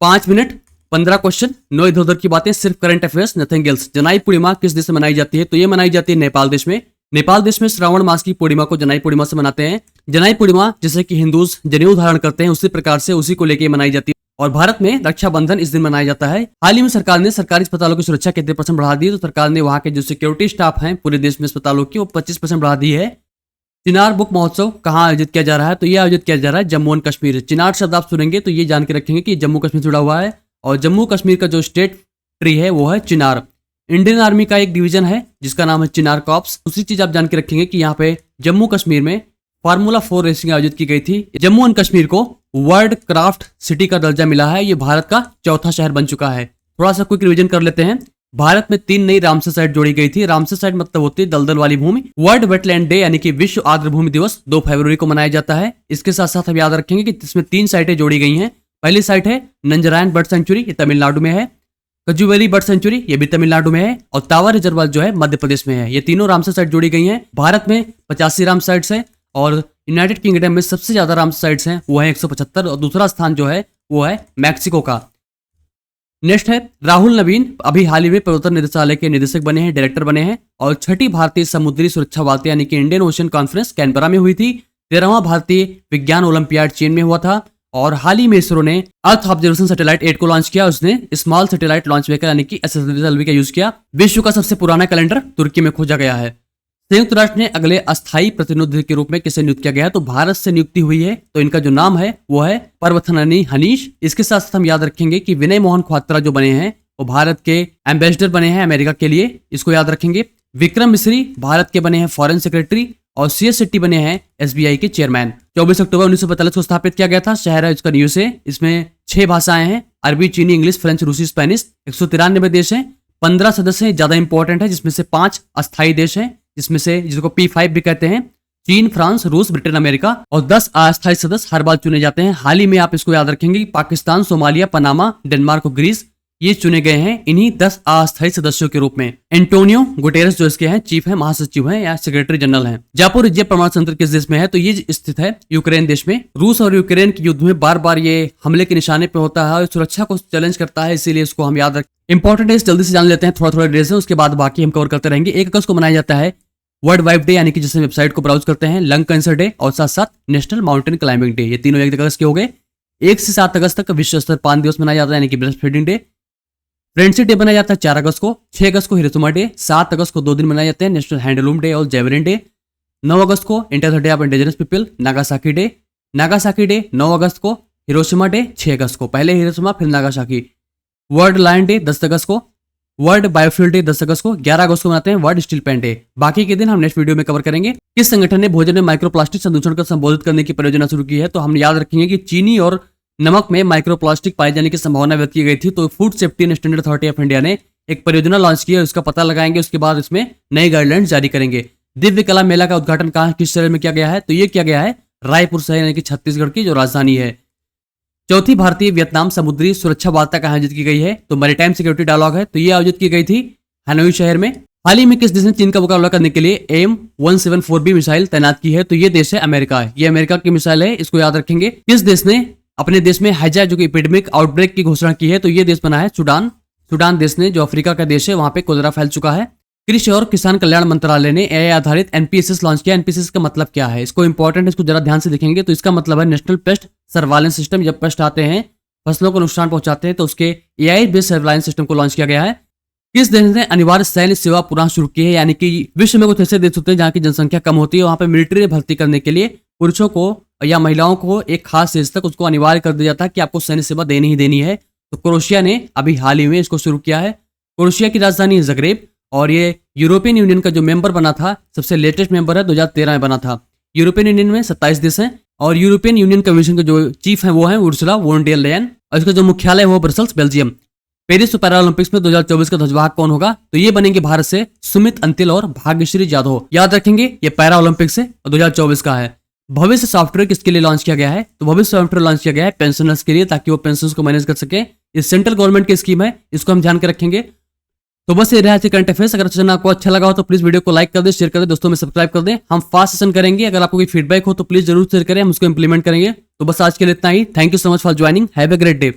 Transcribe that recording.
5 minute 15 question, no इधर उधर की बातें, सिर्फ करंट अफेयर्स, नथिंग एल्स। जनाई पूर्णिमा किस देश में मनाई जाती है? तो ये मनाई जाती है नेपाल देश में। नेपाल देश में श्रावण मास की पूर्णिमा को जनाई पूर्णिमा से मनाते हैं। जनाई पूर्णिमा जैसे कि हिंदूज जनेऊ धारण करते हैं उसी प्रकार से उसी को लेकर मनाई जाती है। और भारत में रक्षाबंधन इस दिन मनाया जाता है। हाल ही में सरकार ने सरकारी अस्पतालों की सुरक्षा कितने % बढ़ा दी? तो सरकार ने वहां के जो सिक्योरिटी स्टाफ हैं पूरे देश में अस्पतालों की, वो 25% बढ़ा दी है। चिनार बुक महोत्सव कहाँ आयोजित किया जा रहा है? तो ये आयोजित किया जा रहा है जम्मू एंड कश्मीर। चिनार शब्द आप सुनेंगे तो ये जान के रखेंगे कि जम्मू कश्मीर जुड़ा हुआ है, और जम्मू कश्मीर का जो स्टेट ट्री है वो है चिनार। इंडियन आर्मी का एक डिवीजन है जिसका नाम है चिनार कॉर्प्स। दूसरी चीज आप जान के रखेंगे कि यहाँ पे जम्मू कश्मीर में फार्मूला 4 रेसिंग आयोजित की गई थी। जम्मू एंड कश्मीर को वर्ल्ड क्राफ्ट सिटी का दर्जा मिला है। ये भारत का चौथा शहर बन चुका है। थोड़ा सा क्विक रिवीजन कर लेते हैं। भारत में 3 नई रामसर साइट जोड़ी गई थी। रामसर साइट मतलब होती है दलदल वाली भूमि। वर्ल्ड वेटलैंड डे यानी कि विश्व आर्द्र भूमि दिवस 2 फरवरी को मनाया जाता है। इसके साथ साथ हम याद रखेंगे कि इसमें 3 साइटें जोड़ी गई हैं। पहली साइट है नंजरायन बर्ड सेंचुरी, ये तमिलनाडु में है। कजुवेली बर्ड सेंचुरी, ये भी तमिलनाडु में है। और तावा रिजर्वायर जो है मध्य प्रदेश में है। ये तीनों रामसर साइट जोड़ी गई हैं। भारत में 85 रामसर साइट्स हैं और यूनाइटेड किंगडम में सबसे ज्यादा रामसर साइट्स हैं, वो है 175। और दूसरा स्थान जो है वो है मैक्सिको का। नेक्स्ट है राहुल नवीन, अभी हाल ही में प्रवर्तन निदेशालय के निदेशक बने हैं, डायरेक्टर बने हैं। और 6ठी भारतीय समुद्री सुरक्षा वार्ता यानी कि इंडियन ओशन कॉन्फ्रेंस कैनबरा में हुई थी। 13वां भारतीय विज्ञान ओलंपियाड चीन में हुआ था। और हाल ही में इसरो ने अर्थ ऑब्जर्वेशन सैटेलाइट 8 को लॉन्च किया। उसने स्मॉल सैटेलाइट लॉन्च व्हीकल यानी कि SSLV का यूज किया। विश्व का सबसे पुराना कैलेंडर तुर्की में खोजा गया है। संयुक्त राष्ट्र ने अगले अस्थायी प्रतिनिधि के रूप में किसे नियुक्त किया गया है? तो भारत से नियुक्ति हुई है। तो इनका जो नाम है वो है पर्वथननी हनीश। इसके साथ साथ हम याद रखेंगे कि विनय मोहन ख्वात्रा जो बने हैं वो भारत के एम्बेसडर बने हैं अमेरिका के लिए, इसको याद रखेंगे। विक्रम मिश्री भारत के बने हैं फॉरेन सेक्रेटरी। और CS शेट्टी बने हैं SBI के चेयरमैन। 24 अक्टूबर 1945 को स्थापित किया गया था। शहर है इसका न्यूसे। इसमें 6 भाषाएं हैं, अरबी, चीनी, इंग्लिश, फ्रेंच, रूसी, स्पेनिश। 193 देश हैं। 15 सदस्य ज्यादा इंपॉर्टेंट है, जिसमें से 5 अस्थायी देश हैं, जिसमें से जिसको P5 भी कहते हैं, चीन, फ्रांस, रूस, ब्रिटेन, अमेरिका। और 10 अस्थायी सदस्य हर बार चुने जाते हैं। हाल ही में आप इसको याद रखेंगे, पाकिस्तान, सोमालिया, पनामा, डेनमार्क और ग्रीस ये चुने गए हैं इन्हीं 10 अस्थायी सदस्यों के रूप में। एंटोनियो गुटेरेस जो इसके हैं चीफ हैं, महासचिव हैं या सेक्रेटरी जनरल हैं। जापोरिज्जिया परमाणु संयंत्र किस देश में है? तो ये स्थित है यूक्रेन देश में। रूस और यूक्रेन के युद्ध में बार बार ये हमले के निशाने पे होता है और सुरक्षा को चैलेंज करता है, इसीलिए इसको हम याद रखें। इंपॉर्टेंट है, जल्दी से जान लेते हैं, थोड़ा डेज है, उसके बाद बाकी हम कवर करते रहेंगे। 1 अगस्त को मनाया जाता है वर्ल्ड वाइड डे यानी कि जिसमें वेबसाइट को ब्राउज करते हैं, लंग कैंसर डे और साथ साथ नेशनल माउंटेन क्लाइंबिंग डे। ये तीनों 1 अगस्त के हो गए। 1 से 7 अगस्त तक विश्व स्तर पान दिवस मनाया जाता है यानी कि breast feeding day. Friendship day मनाया जाता है 4 अगस्त को। 6 अगस्त को हिरोशिमा डे। 7 अगस्त को 2 दिन मनाए जाते हैं, नेशनल हैंडलूम डे और जेवलिन डे। 9 अगस्त को inter day of indigenous people, Nagasaki day. Nagasaki day 9 अगस्त को। हिरोशिमा डे 6 अगस्त को, पहले हिरोशिमा फिर नागासाकी। वर्ल्ड लायन डे 10 अगस्त को। वर्ल्ड बायोफ्यूल डे 10 अगस्त को। 11 अगस्त को मनाते हैं वर्ल्ड स्टील पेन डे। बाकी के दिन हम नेक्स्ट वीडियो में कवर करेंगे। किस संगठन ने भोजन में माइक्रोप्लास्टिक प्रदूषण को संबोधित करने की परियोजना शुरू की है? तो हम याद रखेंगे कि चीनी और नमक में माइक्रोप्लास्टिक पाए जाने की संभावना व्यक्त की गई थी, तो food safety and standard authority of India ने एक परियोजना लॉन्च की है, उसका पता लगाएंगे, उसके बाद इसमें नए गाइडलाइंस जारी करेंगे। दिव्य कला मेला का उद्घाटन कहाँ किस शहर में किया गया है? तो ये किया गया है रायपुर शहर यानी कि छत्तीसगढ़ की जो राजधानी है। 4थी भारतीय वियतनाम समुद्री सुरक्षा वार्ता कहाँ आयोजित की गई है? तो मैरीटाइम सिक्योरिटी डायलॉग है, तो ये आयोजित की गई थी हनोई शहर में। हाल ही में किस देश ने चीन का मुकाबला करने के लिए AIM-174B मिसाइल तैनात की है? तो ये देश है अमेरिका है। ये अमेरिका की मिसाइल है, इसको याद रखेंगे। किस देश ने अपने देश में हैजा जो कि एपिडेमिक आउटब्रेक की घोषणा की है? तो ये देश बना है सूडान। सूडान देश ने, जो अफ्रीका का देश है, वहां पे कोलेरा फैल चुका है। कृषि और किसान कल्याण मंत्रालय ने AI आधारित NPSS लॉन्च किया। NPSS का मतलब क्या है? इसको इंपॉर्टेंट, इसको जरा ध्यान से देखेंगे तो इसका मतलब है नेशनल पेस्ट सर्वालेंस सिस्टम। जब पेस्ट आते हैं, फसलों को नुकसान पहुंचाते हैं, तो उसके AI बेस्ड सर्वालेंस सिस्टम को लॉन्च किया गया है। किस देश ने अनिवार्य सैन्य सेवा पुनः शुरू की है? यानी कि विश्व में कुछ ऐसे देश होते हैं जहाँ की जनसंख्या कम होती है, वहां पे मिलिट्री भर्ती करने के लिए पुरुषों को या महिलाओं को एक खास एज तक उसको अनिवार्य कर दिया जाता है कि आपको सैन्य सेवा देनी ही देनी है। तो क्रोएशिया ने अभी हाल ही में इसको शुरू किया है। क्रोएशिया की राजधानी है ज़ग्रेब और ये यूरोपियन यूनियन का जो मेंबर बना था, सबसे लेटेस्ट मेंबर है, 2013 में बना था। यूरोपियन यूनियन में 27 देश हैं और यूरोपियन यूनियन कमीशन के जो चीफ हैं वो हैं उर्सुला वॉन डेर लेयन और इसका जो मुख्यालय है वो ब्रसल्स, बेल्जियम। पेरिस पैरालंपिक्स में 2024 का ध्वजवाहक कौन होगा? तो ये बनेंगे भारत से सुमित अंतिल और भाग्यश्री जाधव। याद रखेंगे ये पैरा ओलंपिक्स है और 2024 का है। भविष्य सॉफ्टवेयर किसके लिए लॉन्च किया गया है? तो भविष्य सॉफ्टवेयर लॉन्च किया गया है पेंशनर्स के लिए, ताकि वो पेंशन को मैनेज कर सके। ये सेंट्रल गवर्नमेंट की स्कीम है, इसको हम ध्यान के रखेंगे। तो बस ये रहा करंट अफेयर्स। अगर सेशन आपको अच्छा लगा हो तो प्लीज वीडियो को लाइक कर दे, शेयर कर दे, दोस्तों में सब्सक्राइब कर दें। हम फास्ट सेशन करेंगे, अगर आपको कोई फीडबैक हो तो प्लीज जरूर शेयर करें, हम उसको इंप्लीमेंट करेंगे। तो बस आज के लिए इतना ही। Thank you so much for joining. Have a great day.